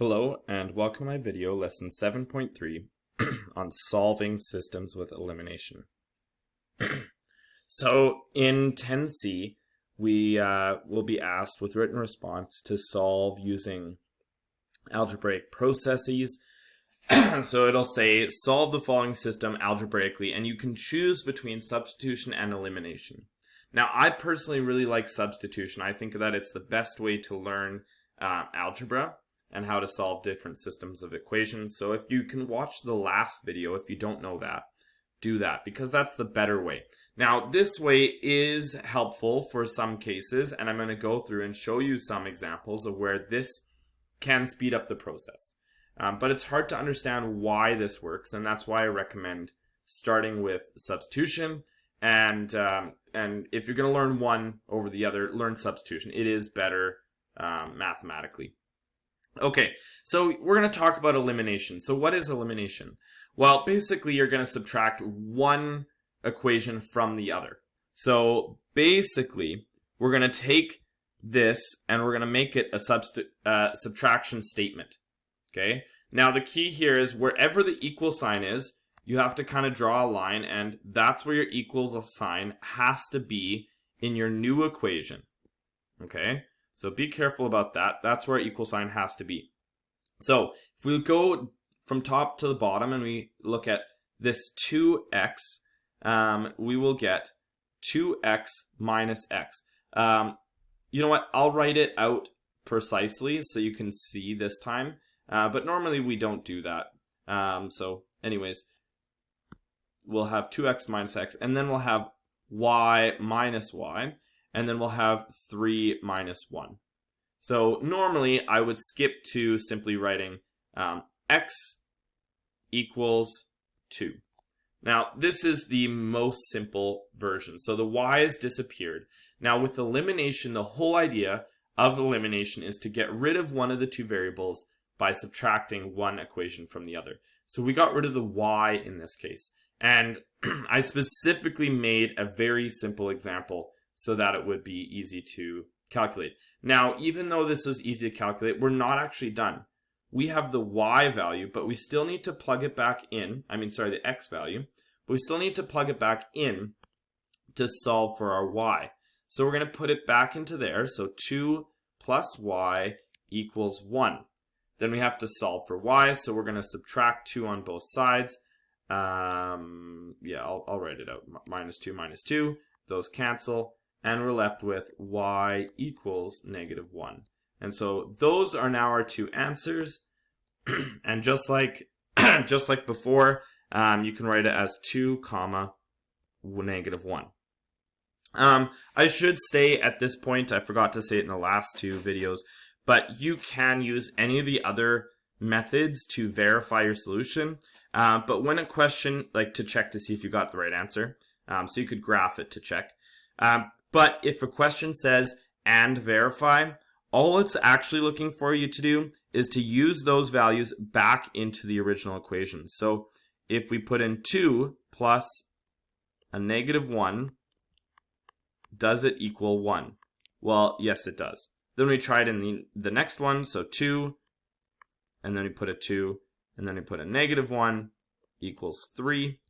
Hello and welcome to my video lesson 7.3 on solving systems with elimination. So in 10C we will be asked with written response to solve using algebraic processes. So it'll say solve the following system algebraically, and you can choose between substitution and elimination. Now I personally really like substitution. I think that it's the best way to learn algebra and how to solve different systems of equations. So if you can watch the last video, if you don't know that, do that, because that's the better way. Now this way is helpful for some cases, and I'm going to go through and show you some examples of where this can speed up the process. But it's hard to understand why this works, and that's why I recommend starting with substitution. And if you're going to learn one over the other, learn substitution. It is better mathematically. Okay, so we're going to talk about elimination. So what is elimination? Well, basically you're going to subtract one equation from the other. So basically we're going to take this and we're going to make it a subtraction statement. Okay, now the key here is wherever the equal sign is, you have to kind of draw a line, and that's where your equal sign has to be in your new equation. Okay, so be careful about that. That's where equal sign has to be. So if we go from top to the bottom and we look at this 2x, we will get 2x minus x. You know what? I'll write it out precisely so you can see this time. But normally we don't do that. So anyways, we'll have 2x minus x, and then we'll have y minus y, and then we'll have 3 minus 1. So normally I would skip to simply writing x equals 2. Now this is the most simple version. So the y has disappeared. Now with elimination, the whole idea of elimination is to get rid of one of the two variables by subtracting one equation from the other. So we got rid of the y in this case. And I specifically made a very simple example so that it would be easy to calculate. Now, even though this was easy to calculate, we're not actually done. We have the y value, but we still need to plug it back in. The x value. But we still need to plug it back in to solve for our y. So we're going to put it back into there. So 2 plus y equals 1. Then we have to solve for y, so we're going to subtract 2 on both sides. I'll write it out. Minus 2 minus 2. Those cancel. And we're left with y equals -1. And so those are now our two answers. And just like before, you can write it as 2 comma -1. I should say at this point, I forgot to say it in the last two videos, but you can use any of the other methods to verify your solution. But when a question, like to check to see if you got the right answer, so you could graph it to check. But if a question says and verify, all it's actually looking for you to do is to use those values back into the original equation. So if we put in 2 plus a -1, does it equal 1? Well, yes, it does. Then we try it in the next one, so 2, and then we put a 2, and then we put a -1 equals 3.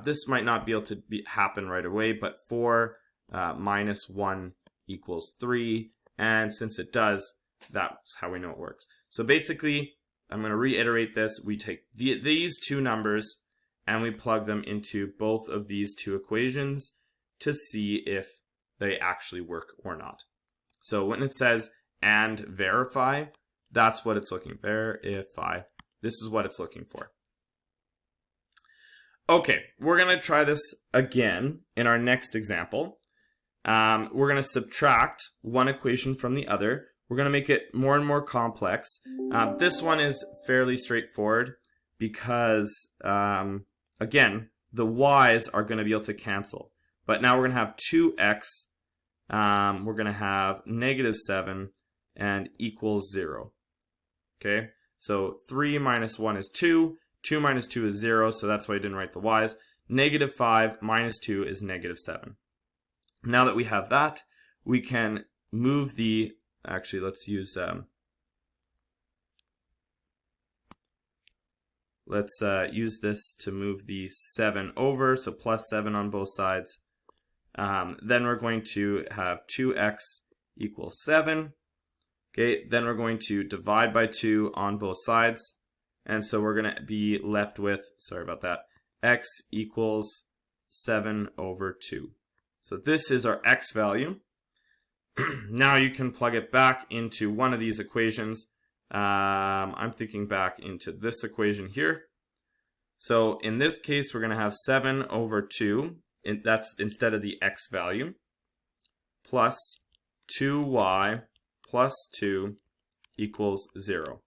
This might not be able to happen right away, but 4 minus 1 equals 3, and since it does, that's how we know it works. So basically, I'm going to reiterate this. We take these two numbers and we plug them into both of these two equations to see if they actually work or not. So when it says and verify, that's what it's looking for. Verify. This is what it's looking for. Okay, we're going to try this again in our next example. We're going to subtract one equation from the other. We're going to make it more and more complex. This one is fairly straightforward because, again, the y's are going to be able to cancel. But now we're going to have 2x, we're going to have -7 and equals 0. Okay, so 3 minus 1 is 2. 2 minus 2 is 0, so that's why I didn't write the y's. -5 minus 2 is -7. Now that we have that, we can move the, actually let's use let's use this to move the 7 over, so plus 7 on both sides. Then we're going to have 2x equals 7. Okay, then we're going to divide by 2 on both sides. And so we're going to be left with, sorry about that, x equals 7 over 2. So this is our x value. Now you can plug it back into one of these equations. I'm thinking back into this equation here. So in this case, we're going to have 7 over 2. That's instead of the x value, plus 2y plus 2 equals 0.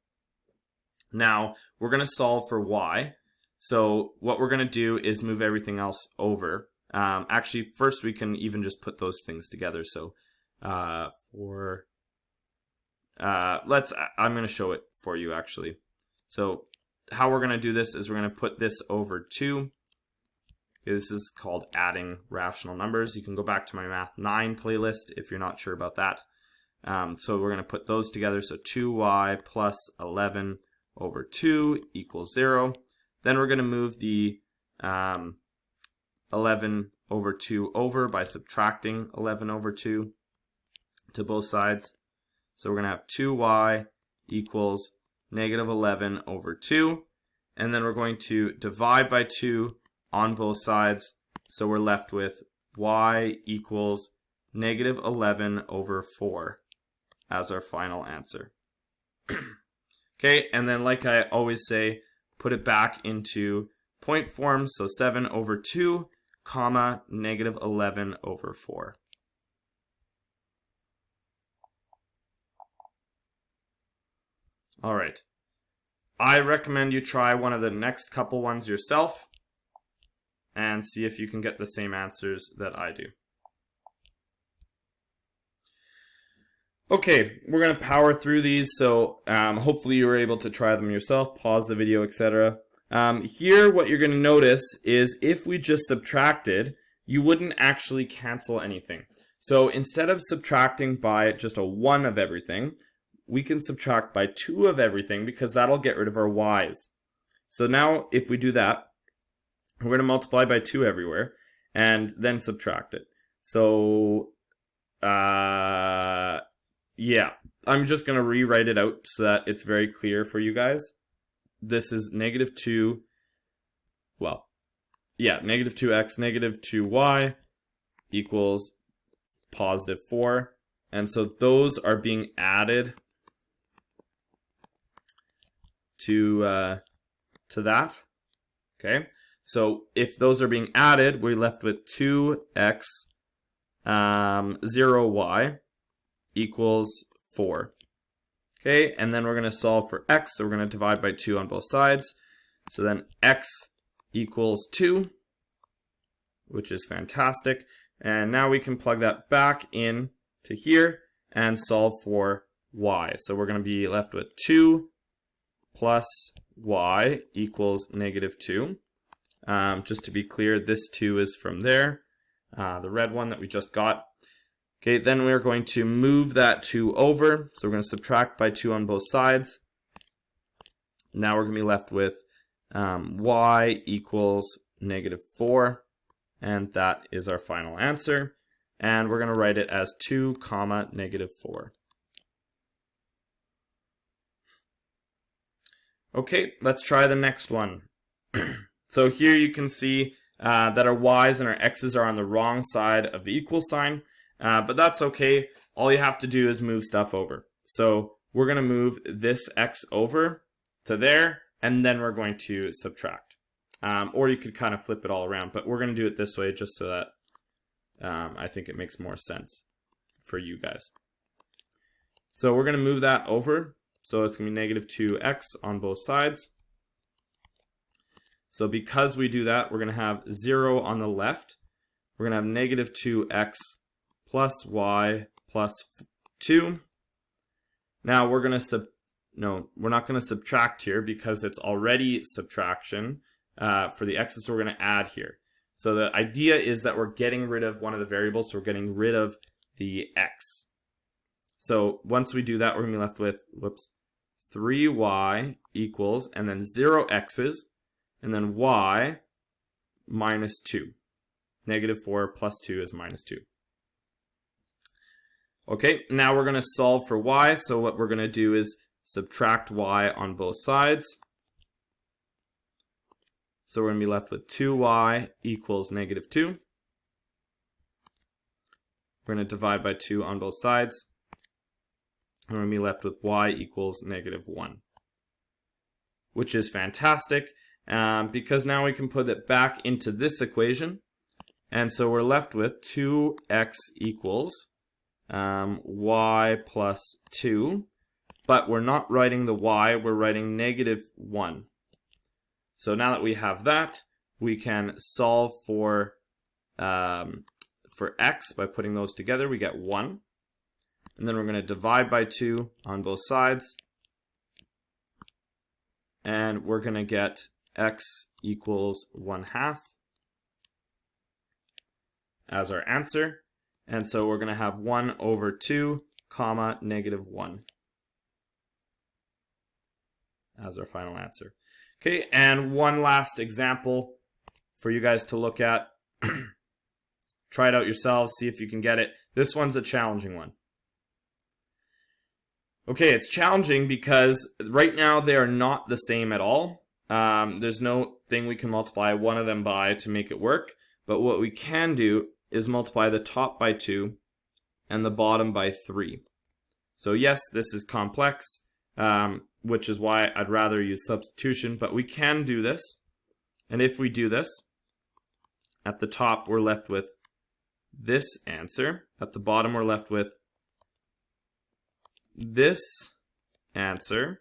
Now, we're going to solve for y. So what we're going to do is move everything else over. Actually, first we can even just put those things together. So I'm going to show it for you actually. So how we're going to do this is we're going to put this over 2. Okay, this is called adding rational numbers. You can go back to my Math 9 playlist if you're not sure about that. So we're going to put those together. So 2y plus 11 over 2 equals 0. Then we're going to move the 11 over 2 over by subtracting 11 over 2 to both sides. So we're going to have 2y equals negative 11 over 2. And then we're going to divide by 2 on both sides. So we're left with y equals negative 11 over 4 as our final answer. Okay, and then like I always say, put it back into point form. So 7 over 2, comma, negative 11 over 4. All right. I recommend you try one of the next couple ones yourself and see if you can get the same answers that I do. Okay, we're going to power through these, so hopefully you were able to try them yourself, pause the video, etc. Here, what you're going to notice is if we just subtracted, you wouldn't actually cancel anything. So instead of subtracting by just a 1 of everything, we can subtract by 2 of everything because that'll get rid of our y's. So now if we do that, we're going to multiply by 2 everywhere and then subtract it. So, yeah, I'm just going to rewrite it out so that it's very clear for you guys. This is negative 2, well, yeah, negative 2x, negative 2y equals positive 4. And so those are being added to that, okay? So if those are being added, we're left with 2x 0y equals 4. Okay, and then we're going to solve for x, so we're going to divide by 2 on both sides. So then x equals 2, which is fantastic. And now we can plug that back in to here and solve for y. So we're going to be left with 2 plus y equals negative 2. Just to be clear, this 2 is from there, the red one that we just got. Okay, then we're going to move that 2 over. So we're going to subtract by 2 on both sides. Now we're going to be left with y equals negative 4. And that is our final answer. And we're going to write it as 2 comma negative 4. Okay, let's try the next one. So here you can see that our y's and our x's are on the wrong side of the equal sign. But that's okay. All you have to do is move stuff over. So we're going to move this x over to there, and then we're going to subtract. Or you could kind of flip it all around, but we're going to do it this way just so that I think it makes more sense for you guys. So we're going to move that over. So it's going to be negative 2x on both sides. So because we do that, we're going to have 0 on the left. We're going to have negative 2x plus y plus 2. Now we're going to we're not going to subtract here because it's already subtraction for the x's, so we're going to add here. So the idea is that we're getting rid of one of the variables, so we're getting rid of the x. So once we do that, we're going to be left with, 3y equals, and then 0 x's. and then y minus 2. Negative 4 plus 2 is minus 2. Okay, now we're going to solve for y, so what we're going to do is subtract y on both sides. So we're going to be left with 2y equals negative 2. We're going to divide by 2 on both sides. And we're going to be left with y equals negative 1. Which is fantastic, because now we can put it back into this equation. And so we're left with 2x equals y plus 2. But we're not writing the y, we're writing negative 1. So now that we have that, we can solve for x by putting those together. We get 1. And then we're going to divide by 2 on both sides. And we're going to get x equals 1/2 as our answer. And so we're going to have 1 over 2, comma, negative 1 as our final answer. Okay, and one last example for you guys to look at. Try it out yourselves, see if you can get it. This one's a challenging one. Okay, it's challenging because right now they are not the same at all. There's no thing we can multiply one of them by to make it work. But what we can do is multiply the top by 2 and the bottom by 3. So yes, this is complex, which is why I'd rather use substitution, but we can do this. And if we do this, at the top we're left with this answer. At the bottom we're left with this answer.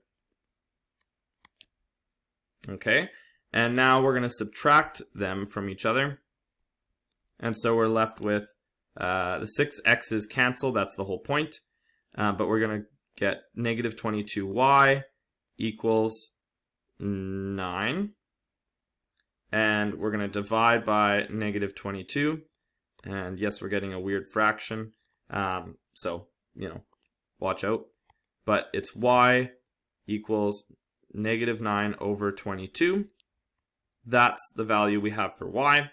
Okay, and now we're going to subtract them from each other. And so we're left with the 6x's cancel, that's the whole point. But we're going to get negative 22y equals 9. And we're going to divide by negative 22. And yes, we're getting a weird fraction. So, watch out. But it's y equals negative 9 over 22. That's the value we have for y.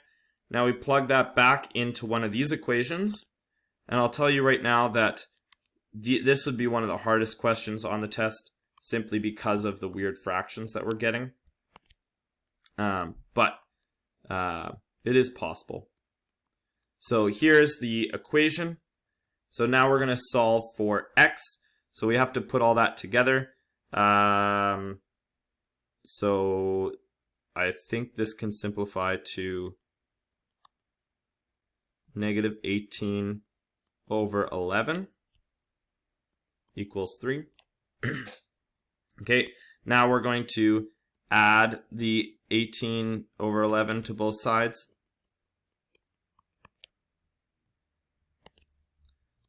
Now we plug that back into one of these equations. And I'll tell you right now that this would be one of the hardest questions on the test, simply because of the weird fractions that we're getting. But it is possible. So here's the equation. So now we're going to solve for x. So we have to put all that together. So I think this can simplify to negative 18 over 11 equals 3. Okay, now we're going to add the 18 over 11 to both sides.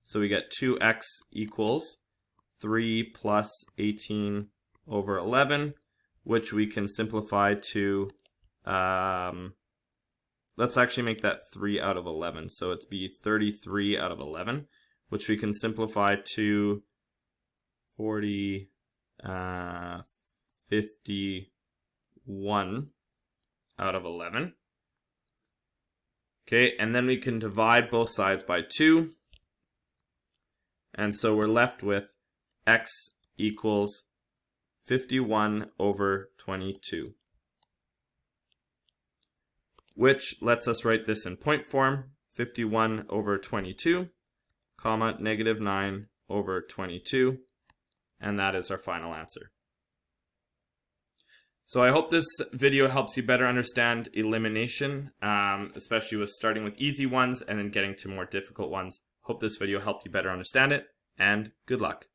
So we get 2x equals 3 plus 18 over 11, which we can simplify to, let's actually make that 3 out of 11. So it'd be 33 out of 11, which we can simplify to 51 out of 11. Okay, and then we can divide both sides by 2. And so we're left with x equals 51 over 22. Which lets us write this in point form, 51 over 22, comma, negative 9 over 22. And that is our final answer. So I hope this video helps you better understand elimination, especially with starting with easy ones and then getting to more difficult ones. Hope this video helped you better understand it, and good luck.